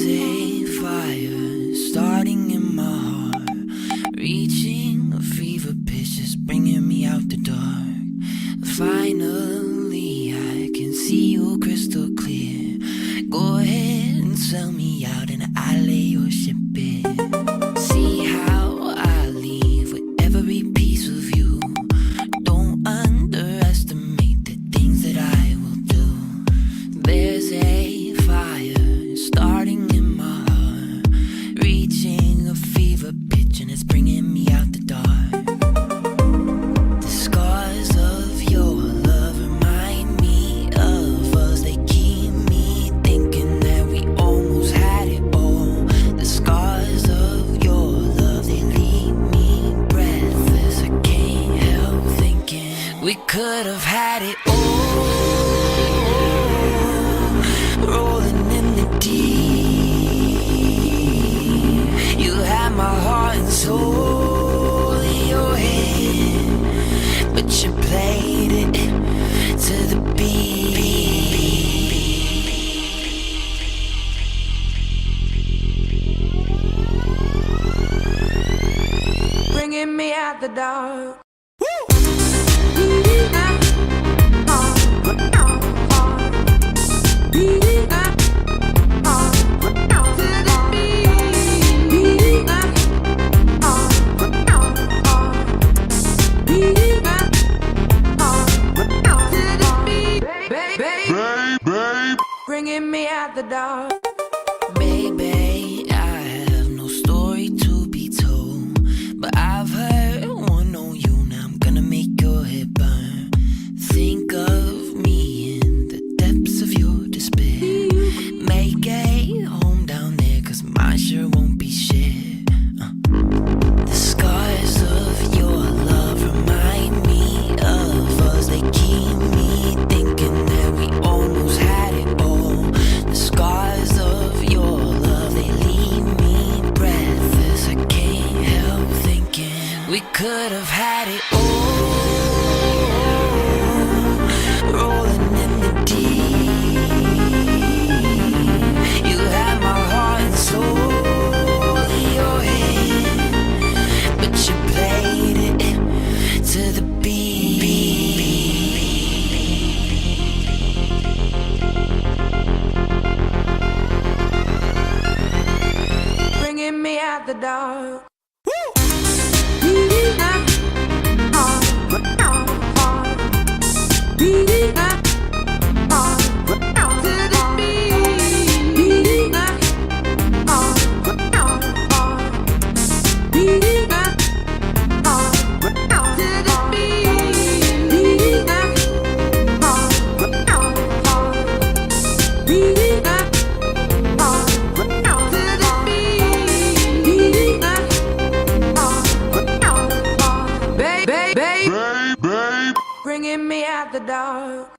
a fire starting in my heart, reaching a fever pitch, just bringing me out the dark. Finally, I can see you crystal clear. Go ahead and sell me out and I'll lay your ship bare. See how I leave with every piece of you. Don't underestimate the things that I will do. There's a fire starting in my heart, reaching a fever pitch, and it's bringing me out the dark. The scars of your love remind me of us. They keep me thinking that we almost had it all. The scars of your love, they leave me breathless. I can't help thinking we could have had it all. Rolling in the deep, you had my heart and soul in your hand, but you played it to the beat. Bringing me out the dark. Bringing me out the dark. Baby, I have no story to be told, but I've heard one on you. Now I'm gonna make your head burn. Think of me in the depths of your despair. Make a home down there, 'cause mine sure won't be shared. The scars of your love remind me of us. They keep me thinking that we almost had it all. The scars of your love, they leave me breathless. I can't help thinking we could have had it all. Rolling in the deep, you had my heart and soul in your hand, but you played it to the beat. Bringing me out the dark. Bringing me out the dark.